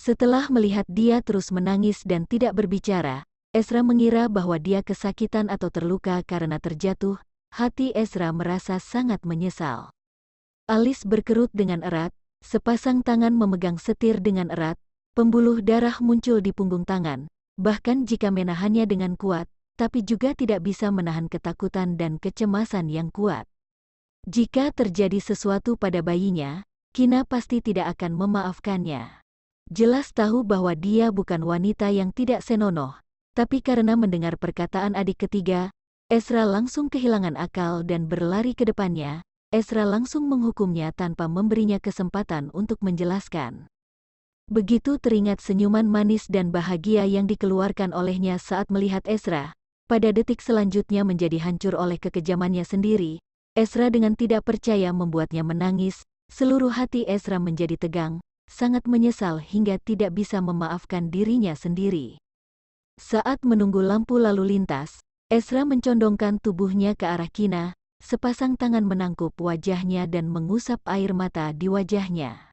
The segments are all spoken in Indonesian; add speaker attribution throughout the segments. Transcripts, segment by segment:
Speaker 1: Setelah melihat dia terus menangis dan tidak berbicara, Ezra mengira bahwa dia kesakitan atau terluka karena terjatuh. Hati Ezra merasa sangat menyesal. Alis berkerut dengan erat, sepasang tangan memegang setir dengan erat, pembuluh darah muncul di punggung tangan. Bahkan jika menahannya dengan kuat, tapi juga tidak bisa menahan ketakutan dan kecemasan yang kuat. Jika terjadi sesuatu pada bayinya, Kina pasti tidak akan memaafkannya. Jelas tahu bahwa dia bukan wanita yang tidak senonoh, tapi karena mendengar perkataan adik ketiga, Ezra langsung kehilangan akal dan berlari ke depannya. Ezra langsung menghukumnya tanpa memberinya kesempatan untuk menjelaskan. Begitu teringat senyuman manis dan bahagia yang dikeluarkan olehnya saat melihat Ezra, pada detik selanjutnya menjadi hancur oleh kekejamannya sendiri. Ezra dengan tidak percaya membuatnya menangis. Seluruh hati Ezra menjadi tegang, sangat menyesal hingga tidak bisa memaafkan dirinya sendiri. Saat menunggu lampu lalu lintas, Ezra mencondongkan tubuhnya ke arah Kina, sepasang tangan menangkup wajahnya dan mengusap air mata di wajahnya.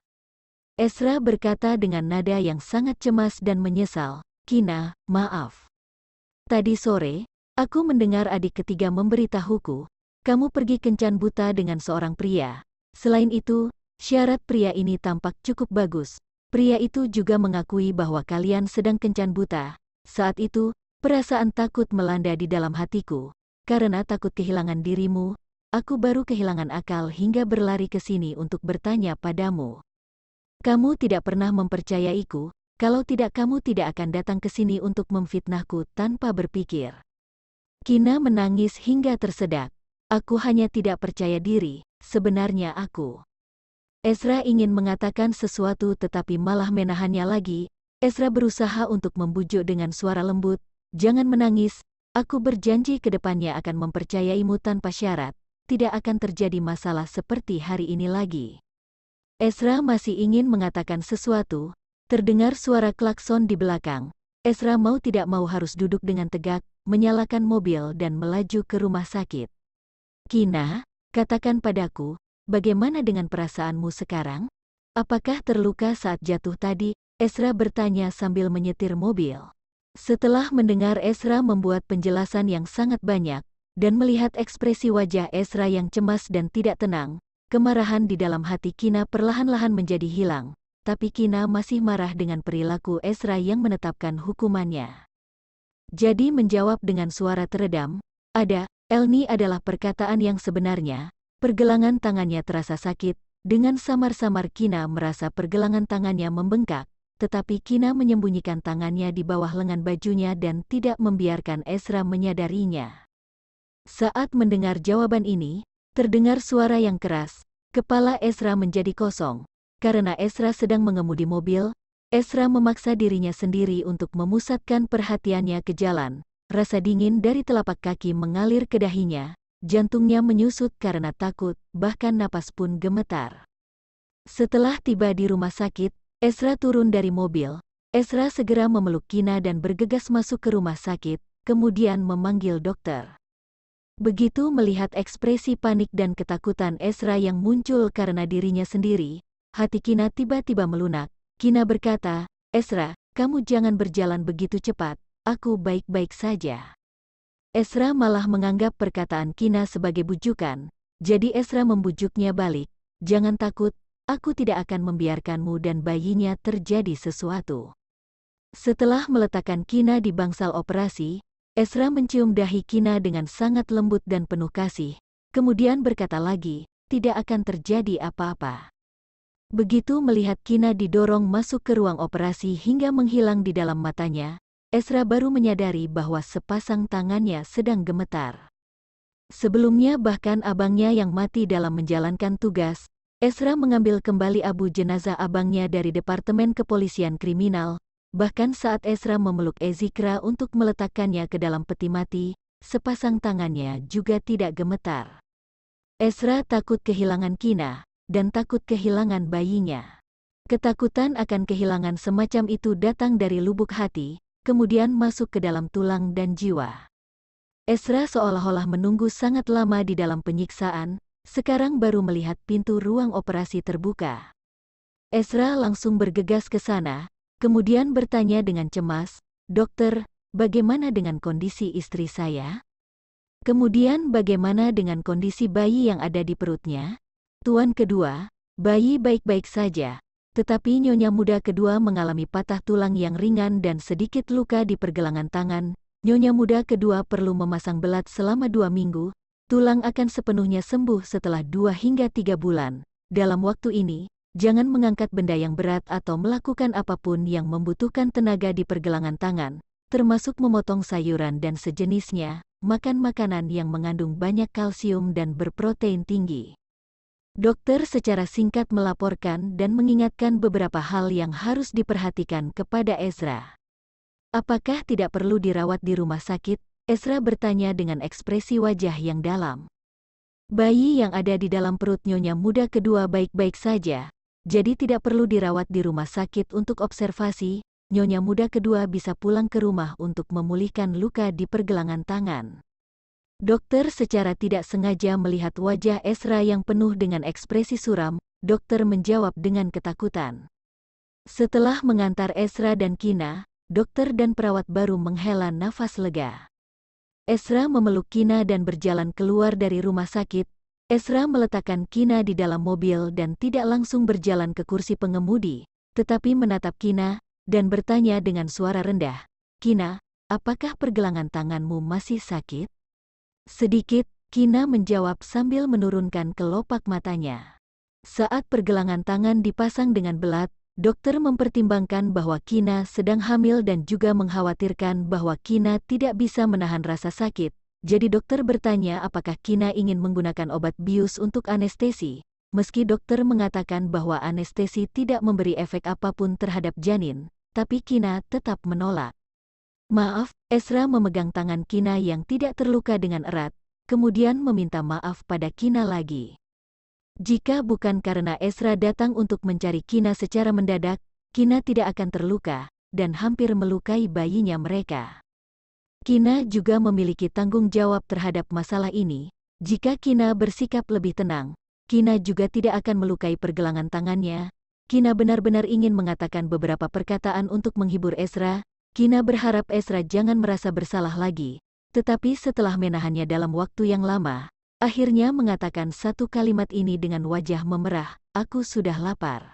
Speaker 1: Ezra berkata dengan nada yang sangat cemas dan menyesal, "Kina, maaf. Tadi sore, aku mendengar adik ketiga memberitahuku, kamu pergi kencan buta dengan seorang pria. Selain itu, syarat pria ini tampak cukup bagus. Pria itu juga mengakui bahwa kalian sedang kencan buta. Saat itu, perasaan takut melanda di dalam hatiku. Karena takut kehilangan dirimu, aku baru kehilangan akal hingga berlari ke sini untuk bertanya padamu. Kamu tidak pernah mempercayaiku, kalau tidak kamu tidak akan datang ke sini untuk memfitnahku tanpa berpikir." Kina menangis hingga tersedak. "Aku hanya tidak percaya diri, sebenarnya aku..." Ezra ingin mengatakan sesuatu tetapi malah menahannya lagi. Ezra berusaha untuk membujuk dengan suara lembut, "Jangan menangis, aku berjanji ke depannya akan mempercayaimu tanpa syarat, tidak akan terjadi masalah seperti hari ini lagi." Ezra masih ingin mengatakan sesuatu, terdengar suara klakson di belakang. Ezra mau tidak mau harus duduk dengan tegak, menyalakan mobil dan melaju ke rumah sakit. "Kina, katakan padaku, bagaimana dengan perasaanmu sekarang? Apakah terluka saat jatuh tadi?" Ezra bertanya sambil menyetir mobil. Setelah mendengar Ezra membuat penjelasan yang sangat banyak, dan melihat ekspresi wajah Ezra yang cemas dan tidak tenang, kemarahan di dalam hati Kina perlahan-lahan menjadi hilang, tapi Kina masih marah dengan perilaku Ezra yang menetapkan hukumannya. Jadi menjawab dengan suara teredam, Elni adalah perkataan yang sebenarnya." Pergelangan tangannya terasa sakit, dengan samar-samar Kina merasa pergelangan tangannya membengkak, tetapi Kina menyembunyikan tangannya di bawah lengan bajunya dan tidak membiarkan Ezra menyadarinya. Saat mendengar jawaban ini, terdengar suara yang keras, kepala Ezra menjadi kosong. Karena Ezra sedang mengemudi mobil, Ezra memaksa dirinya sendiri untuk memusatkan perhatiannya ke jalan. Rasa dingin dari telapak kaki mengalir ke dahinya, jantungnya menyusut karena takut, bahkan napas pun gemetar. Setelah tiba di rumah sakit, Ezra turun dari mobil. Ezra segera memeluk Kina dan bergegas masuk ke rumah sakit, kemudian memanggil dokter. Begitu melihat ekspresi panik dan ketakutan Ezra yang muncul karena dirinya sendiri, hati Kina tiba-tiba melunak. Kina berkata, "Ezra, kamu jangan berjalan begitu cepat, aku baik-baik saja." Ezra malah menganggap perkataan Kina sebagai bujukan, jadi Ezra membujuknya balik, "Jangan takut, aku tidak akan membiarkanmu dan bayinya terjadi sesuatu." Setelah meletakkan Kina di bangsal operasi, Ezra mencium dahi Kina dengan sangat lembut dan penuh kasih, kemudian berkata lagi, "Tidak akan terjadi apa-apa." Begitu melihat Kina didorong masuk ke ruang operasi hingga menghilang di dalam matanya, Ezra baru menyadari bahwa sepasang tangannya sedang gemetar. Sebelumnya bahkan abangnya yang mati dalam menjalankan tugas, Ezra mengambil kembali abu jenazah abangnya dari Departemen Kepolisian Kriminal. Bahkan saat Ezra memeluk Ezikra untuk meletakkannya ke dalam peti mati, sepasang tangannya juga tidak gemetar. Ezra takut kehilangan Kina, dan takut kehilangan bayinya. Ketakutan akan kehilangan semacam itu datang dari lubuk hati, kemudian masuk ke dalam tulang dan jiwa. Ezra seolah-olah menunggu sangat lama di dalam penyiksaan, sekarang baru melihat pintu ruang operasi terbuka. Ezra langsung bergegas ke sana. Kemudian bertanya dengan cemas, "Dokter, bagaimana dengan kondisi istri saya? Kemudian bagaimana dengan kondisi bayi yang ada di perutnya?" Tuan kedua, bayi baik-baik saja, tetapi nyonya muda kedua mengalami patah tulang yang ringan dan sedikit luka di pergelangan tangan. Nyonya muda kedua perlu memasang belat selama 2 minggu. Tulang akan sepenuhnya sembuh setelah 2 hingga 3 bulan. Dalam waktu ini, jangan mengangkat benda yang berat atau melakukan apapun yang membutuhkan tenaga di pergelangan tangan, termasuk memotong sayuran dan sejenisnya, makan makanan yang mengandung banyak kalsium dan berprotein tinggi. Dokter secara singkat melaporkan dan mengingatkan beberapa hal yang harus diperhatikan kepada Ezra. "Apakah tidak perlu dirawat di rumah sakit?" Ezra bertanya dengan ekspresi wajah yang dalam. Bayi yang ada di dalam perut nyonya muda kedua baik-baik saja, jadi tidak perlu dirawat di rumah sakit untuk observasi. Nyonya muda kedua bisa pulang ke rumah untuk memulihkan luka di pergelangan tangan. Dokter secara tidak sengaja melihat wajah Ezra yang penuh dengan ekspresi suram. Dokter menjawab dengan ketakutan. Setelah mengantar Ezra dan Kina, dokter dan perawat baru menghela nafas lega. Ezra memeluk Kina dan berjalan keluar dari rumah sakit. Ezra meletakkan Kina di dalam mobil dan tidak langsung berjalan ke kursi pengemudi, tetapi menatap Kina dan bertanya dengan suara rendah, "Kina, apakah pergelangan tanganmu masih sakit?" "Sedikit," Kina menjawab sambil menurunkan kelopak matanya. Saat pergelangan tangan dipasang dengan belat, dokter mempertimbangkan bahwa Kina sedang hamil dan juga mengkhawatirkan bahwa Kina tidak bisa menahan rasa sakit. Jadi dokter bertanya apakah Kina ingin menggunakan obat bius untuk anestesi. Meski dokter mengatakan bahwa anestesi tidak memberi efek apapun terhadap janin, tapi Kina tetap menolak. "Maaf," Ezra memegang tangan Kina yang tidak terluka dengan erat, kemudian meminta maaf pada Kina lagi. Jika bukan karena Ezra datang untuk mencari Kina secara mendadak, Kina tidak akan terluka dan hampir melukai bayinya mereka. Kina juga memiliki tanggung jawab terhadap masalah ini. Jika Kina bersikap lebih tenang, Kina juga tidak akan melukai pergelangan tangannya. Kina benar-benar ingin mengatakan beberapa perkataan untuk menghibur Ezra. Kina berharap Ezra jangan merasa bersalah lagi, tetapi setelah menahannya dalam waktu yang lama, akhirnya mengatakan satu kalimat ini dengan wajah memerah, "Aku sudah lapar."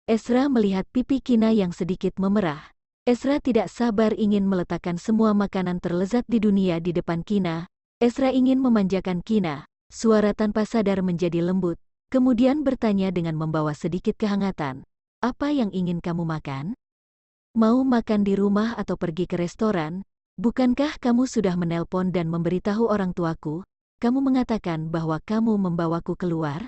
Speaker 1: Ezra melihat pipi Kina yang sedikit memerah. Ezra tidak sabar ingin meletakkan semua makanan terlezat di dunia di depan Kina. Ezra ingin memanjakan Kina. Suara tanpa sadar menjadi lembut, kemudian bertanya dengan membawa sedikit kehangatan, "Apa yang ingin kamu makan? Mau makan di rumah atau pergi ke restoran? Bukankah kamu sudah menelpon dan memberitahu orang tuaku? Kamu mengatakan bahwa kamu membawaku keluar?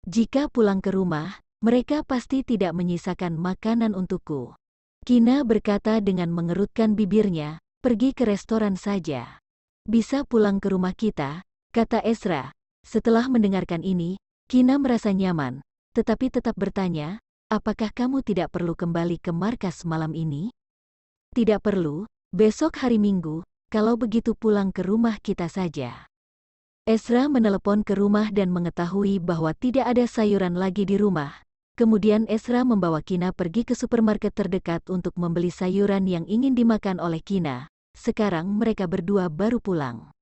Speaker 1: Jika pulang ke rumah, mereka pasti tidak menyisakan makanan untukku." Kina berkata dengan mengerutkan bibirnya, "Pergi ke restoran saja. Bisa pulang ke rumah kita," kata Ezra. Setelah mendengarkan ini, Kina merasa nyaman, tetapi tetap bertanya, "Apakah kamu tidak perlu kembali ke markas malam ini?" "Tidak perlu, besok hari Minggu, kalau begitu pulang ke rumah kita saja." Ezra menelepon ke rumah dan mengetahui bahwa tidak ada sayuran lagi di rumah. Kemudian Ezra membawa Kina pergi ke supermarket terdekat untuk membeli sayuran yang ingin dimakan oleh Kina. Sekarang mereka berdua baru pulang.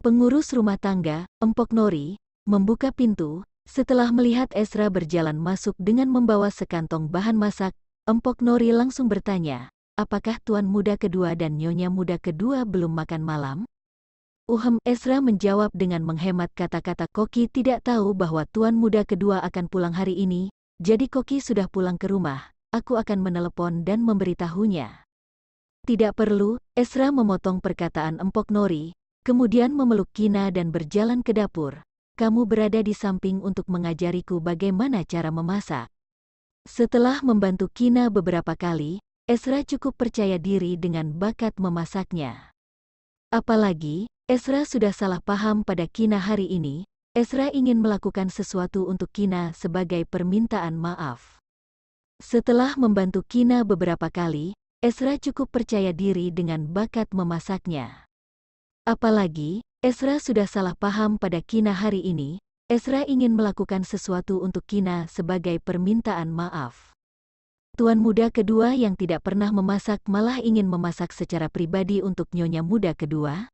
Speaker 1: Pengurus rumah tangga, Empok Nori, membuka pintu. Setelah melihat Ezra berjalan masuk dengan membawa sekantong bahan masak, Empok Nori langsung bertanya, "Apakah tuan muda kedua dan nyonya muda kedua belum makan malam?" Ezra menjawab dengan menghemat kata-kata, "Koki tidak tahu bahwa tuan muda kedua akan pulang hari ini, jadi Koki sudah pulang ke rumah. Aku akan menelepon dan memberitahunya." "Tidak perlu," Ezra memotong perkataan Empok Nori, kemudian memeluk Kina dan berjalan ke dapur. "Kamu berada di samping untuk mengajariku bagaimana cara memasak." Setelah membantu Kina beberapa kali, Ezra cukup percaya diri dengan bakat memasaknya. Apalagi, Ezra sudah salah paham pada Kina hari ini. Ezra ingin melakukan sesuatu untuk Kina sebagai permintaan maaf. Setelah membantu Kina beberapa kali, Ezra cukup percaya diri dengan bakat memasaknya. Apalagi, Ezra sudah salah paham pada Kina hari ini. Ezra ingin melakukan sesuatu untuk Kina sebagai permintaan maaf. Tuan muda kedua yang tidak pernah memasak malah ingin memasak secara pribadi untuk nyonya muda kedua?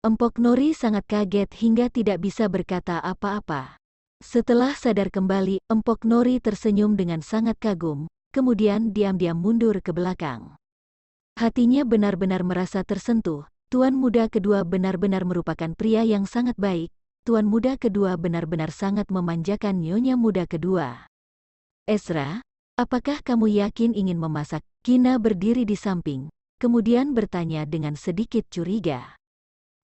Speaker 1: Empok Nori sangat kaget hingga tidak bisa berkata apa-apa. Setelah sadar kembali, Empok Nori tersenyum dengan sangat kagum, kemudian diam-diam mundur ke belakang. Hatinya benar-benar merasa tersentuh. Tuan muda kedua benar-benar merupakan pria yang sangat baik. Tuan muda kedua benar-benar sangat memanjakan nyonya muda kedua. Ezra, apakah kamu yakin ingin memasak? Kina berdiri di samping, kemudian bertanya dengan sedikit curiga.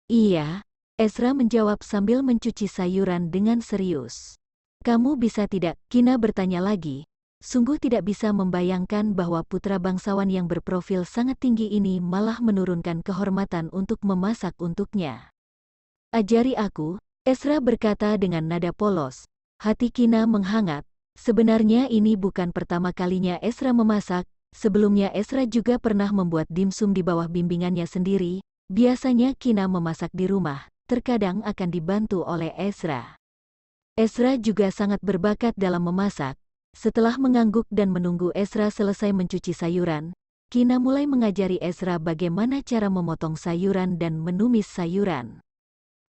Speaker 1: Iya, Ezra menjawab sambil mencuci sayuran dengan serius. Kamu bisa tidak? Kina bertanya lagi. Sungguh tidak bisa membayangkan bahwa putra bangsawan yang berprofil sangat tinggi ini malah menurunkan kehormatan untuk memasak untuknya. Ajari aku, Ezra berkata dengan nada polos. Hati Kina menghangat. Sebenarnya ini bukan pertama kalinya Ezra memasak, sebelumnya Ezra juga pernah membuat dimsum di bawah bimbingannya sendiri. Biasanya Kina memasak di rumah, terkadang akan dibantu oleh Ezra. Ezra juga sangat berbakat dalam memasak. Setelah mengangguk dan menunggu Ezra selesai mencuci sayuran, Kina mulai mengajari Ezra bagaimana cara memotong sayuran dan menumis sayuran.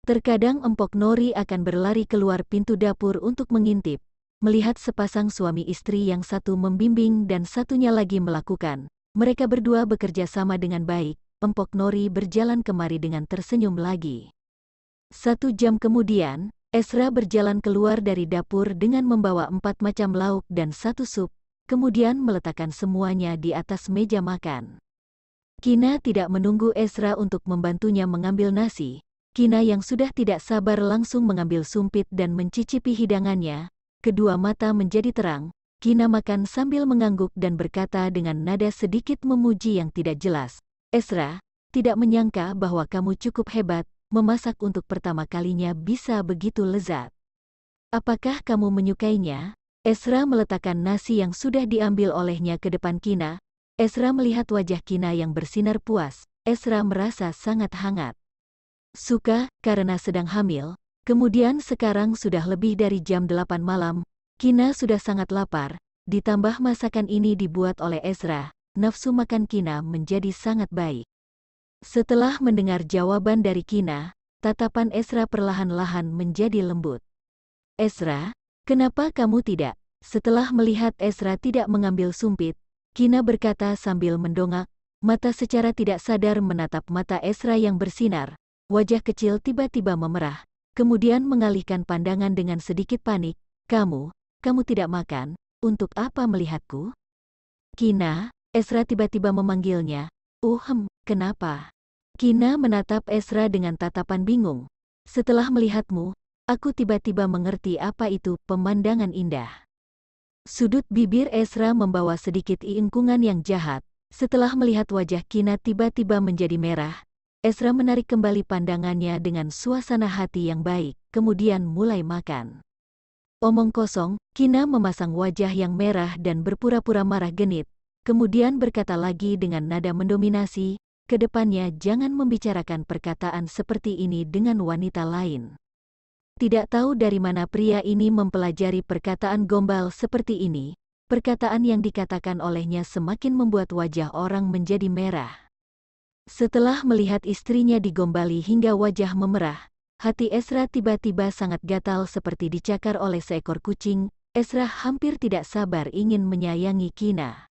Speaker 1: Terkadang Empok Nori akan berlari keluar pintu dapur untuk mengintip, melihat sepasang suami istri yang satu membimbing dan satunya lagi melakukan. Mereka berdua bekerja sama dengan baik. Empok Nori berjalan kemari dengan tersenyum lagi. 1 jam kemudian, Ezra berjalan keluar dari dapur dengan membawa 4 macam lauk dan 1 sup, kemudian meletakkan semuanya di atas meja makan. Kina tidak menunggu Ezra untuk membantunya mengambil nasi. Kina yang sudah tidak sabar langsung mengambil sumpit dan mencicipi hidangannya. Kedua mata menjadi terang. Kina makan sambil mengangguk dan berkata dengan nada sedikit memuji yang tidak jelas. Ezra, tidak menyangka bahwa kamu cukup hebat, memasak untuk pertama kalinya bisa begitu lezat. Apakah kamu menyukainya? Ezra meletakkan nasi yang sudah diambil olehnya ke depan Kina. Ezra melihat wajah Kina yang bersinar puas. Ezra merasa sangat hangat. Suka, karena sedang hamil. Kemudian sekarang sudah lebih dari jam 8 malam. Kina sudah sangat lapar. Ditambah masakan ini dibuat oleh Ezra. Nafsu makan Kina menjadi sangat baik. Setelah mendengar jawaban dari Kina, tatapan Ezra perlahan-lahan menjadi lembut. Ezra, kenapa kamu tidak? Setelah melihat Ezra tidak mengambil sumpit, Kina berkata sambil mendongak, mata secara tidak sadar menatap mata Ezra yang bersinar. Wajah kecil tiba-tiba memerah, kemudian mengalihkan pandangan dengan sedikit panik. Kamu tidak makan, untuk apa melihatku? Kina, Ezra tiba-tiba memanggilnya. Kenapa? Kina menatap Ezra dengan tatapan bingung. Setelah melihatmu, aku tiba-tiba mengerti apa itu pemandangan indah. Sudut bibir Ezra membawa sedikit iingkungan yang jahat. Setelah melihat wajah Kina tiba-tiba menjadi merah, Ezra menarik kembali pandangannya dengan suasana hati yang baik, kemudian mulai makan. Omong kosong, Kina memasang wajah yang merah dan berpura-pura marah genit, kemudian berkata lagi dengan nada mendominasi, kedepannya jangan membicarakan perkataan seperti ini dengan wanita lain. Tidak tahu dari mana pria ini mempelajari perkataan gombal seperti ini, perkataan yang dikatakan olehnya semakin membuat wajah orang menjadi merah. Setelah melihat istrinya digombali hingga wajah memerah, hati Ezra tiba-tiba sangat gatal seperti dicakar oleh seekor kucing. Ezra hampir tidak sabar ingin menyayangi Kina.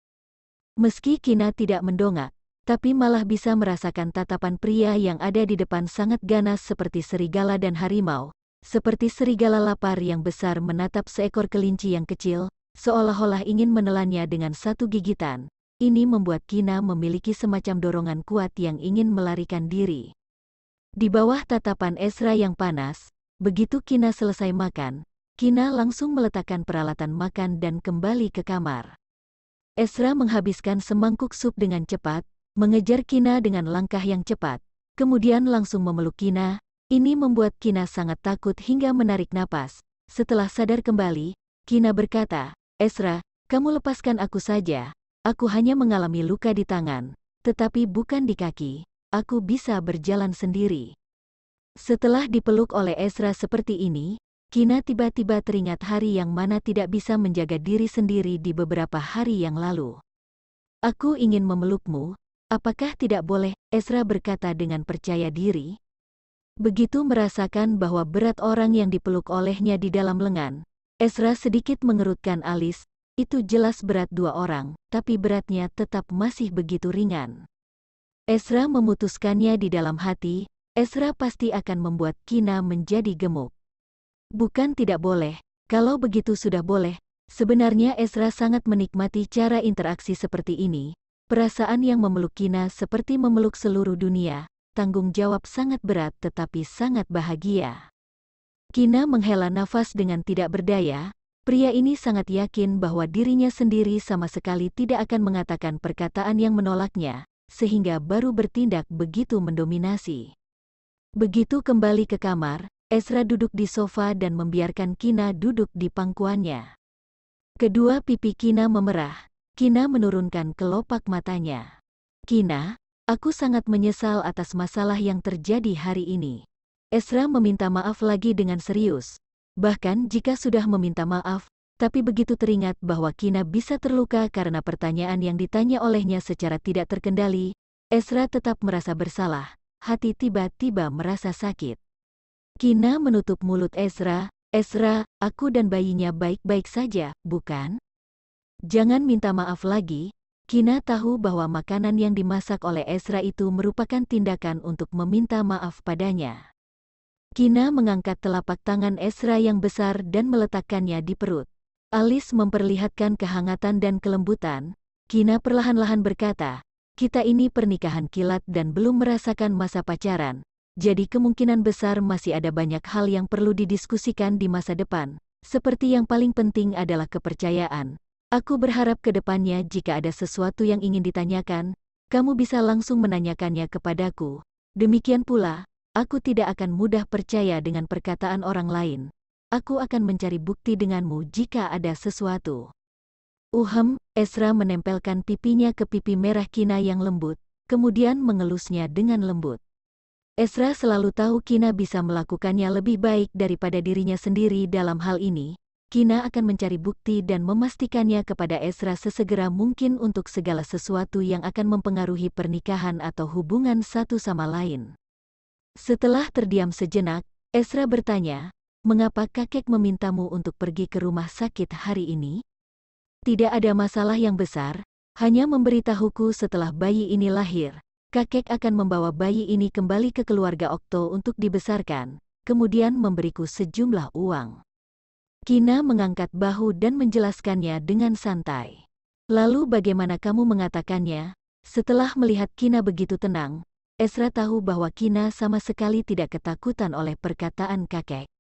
Speaker 1: Meski Kina tidak mendongak, tapi malah bisa merasakan tatapan pria yang ada di depan sangat ganas seperti serigala dan harimau, seperti serigala lapar yang besar menatap seekor kelinci yang kecil, seolah-olah ingin menelannya dengan satu gigitan. Ini membuat Kina memiliki semacam dorongan kuat yang ingin melarikan diri. Di bawah tatapan Ezra yang panas, begitu Kina selesai makan, Kina langsung meletakkan peralatan makan dan kembali ke kamar. Ezra menghabiskan semangkuk sup dengan cepat, mengejar Kina dengan langkah yang cepat, kemudian langsung memeluk Kina. Ini membuat Kina sangat takut hingga menarik napas. Setelah sadar kembali, Kina berkata, Ezra, kamu lepaskan aku saja. Aku hanya mengalami luka di tangan, tetapi bukan di kaki. Aku bisa berjalan sendiri. Setelah dipeluk oleh Ezra seperti ini, Kina tiba-tiba teringat hari yang mana tidak bisa menjaga diri sendiri di beberapa hari yang lalu. Aku ingin memelukmu, apakah tidak boleh? Ezra berkata dengan percaya diri. Begitu merasakan bahwa berat orang yang dipeluk olehnya di dalam lengan, Ezra sedikit mengerutkan alis. Itu jelas berat dua orang, tapi beratnya tetap masih begitu ringan. Ezra memutuskannya di dalam hati, Ezra pasti akan membuat Kina menjadi gemuk. Bukan tidak boleh, kalau begitu sudah boleh. Sebenarnya Ezra sangat menikmati cara interaksi seperti ini. Perasaan yang memeluk Kina seperti memeluk seluruh dunia. Tanggung jawab sangat berat tetapi sangat bahagia. Kina menghela nafas dengan tidak berdaya. Pria ini sangat yakin bahwa dirinya sendiri sama sekali tidak akan mengatakan perkataan yang menolaknya, sehingga baru bertindak begitu mendominasi. Begitu kembali ke kamar, Ezra duduk di sofa dan membiarkan Kina duduk di pangkuannya. Kedua pipi Kina memerah. Kina menurunkan kelopak matanya. Kina, aku sangat menyesal atas masalah yang terjadi hari ini. Ezra meminta maaf lagi dengan serius. Bahkan jika sudah meminta maaf, tapi begitu teringat bahwa Kina bisa terluka karena pertanyaan yang ditanya olehnya secara tidak terkendali, Ezra tetap merasa bersalah. Hati tiba-tiba merasa sakit. Kina menutup mulut Ezra. Ezra, aku dan bayinya baik-baik saja, bukan? Jangan minta maaf lagi. Kina tahu bahwa makanan yang dimasak oleh Ezra itu merupakan tindakan untuk meminta maaf padanya. Kina mengangkat telapak tangan Ezra yang besar dan meletakkannya di perut. Alis memperlihatkan kehangatan dan kelembutan. Kina perlahan-lahan berkata, kita ini pernikahan kilat dan belum merasakan masa pacaran. Jadi kemungkinan besar masih ada banyak hal yang perlu didiskusikan di masa depan. Seperti yang paling penting adalah kepercayaan. Aku berharap ke depannya jika ada sesuatu yang ingin ditanyakan, kamu bisa langsung menanyakannya kepadaku. Demikian pula, aku tidak akan mudah percaya dengan perkataan orang lain. Aku akan mencari bukti denganmu jika ada sesuatu. Ezra menempelkan pipinya ke pipi merah Kina yang lembut, kemudian mengelusnya dengan lembut. Ezra selalu tahu Kina bisa melakukannya lebih baik daripada dirinya sendiri dalam hal ini. Kina akan mencari bukti dan memastikannya kepada Ezra sesegera mungkin untuk segala sesuatu yang akan mempengaruhi pernikahan atau hubungan satu sama lain. Setelah terdiam sejenak, Ezra bertanya, mengapa kakek memintamu untuk pergi ke rumah sakit hari ini? Tidak ada masalah yang besar, hanya memberitahuku setelah bayi ini lahir. Kakek akan membawa bayi ini kembali ke keluarga Okto untuk dibesarkan, kemudian memberiku sejumlah uang. Kina mengangkat bahu dan menjelaskannya dengan santai. Lalu bagaimana kamu mengatakannya? Setelah melihat Kina begitu tenang, Ezra tahu bahwa Kina sama sekali tidak ketakutan oleh perkataan kakek.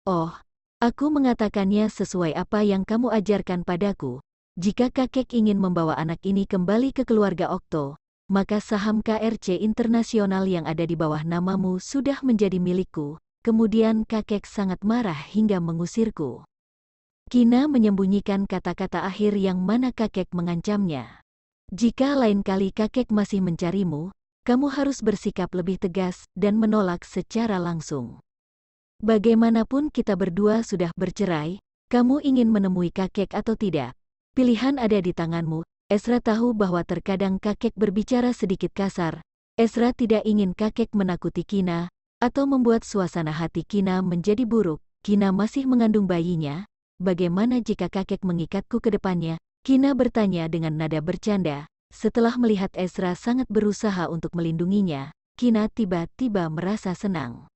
Speaker 1: Oh, aku mengatakannya sesuai apa yang kamu ajarkan padaku. Jika kakek ingin membawa anak ini kembali ke keluarga Okto, maka saham KRC Internasional yang ada di bawah namamu sudah menjadi milikku. Kemudian kakek sangat marah hingga mengusirku. Kina menyembunyikan kata-kata akhir yang mana kakek mengancamnya. Jika lain kali kakek masih mencarimu, kamu harus bersikap lebih tegas dan menolak secara langsung. Bagaimanapun kita berdua sudah bercerai, kamu ingin menemui kakek atau tidak? Pilihan ada di tanganmu. Ezra tahu bahwa terkadang kakek berbicara sedikit kasar. Ezra tidak ingin kakek menakuti Kina, atau membuat suasana hati Kina menjadi buruk. Kina masih mengandung bayinya. Bagaimana jika kakek mengikatku ke depannya? Kina bertanya dengan nada bercanda. Setelah melihat Ezra sangat berusaha untuk melindunginya, Kina tiba-tiba merasa senang.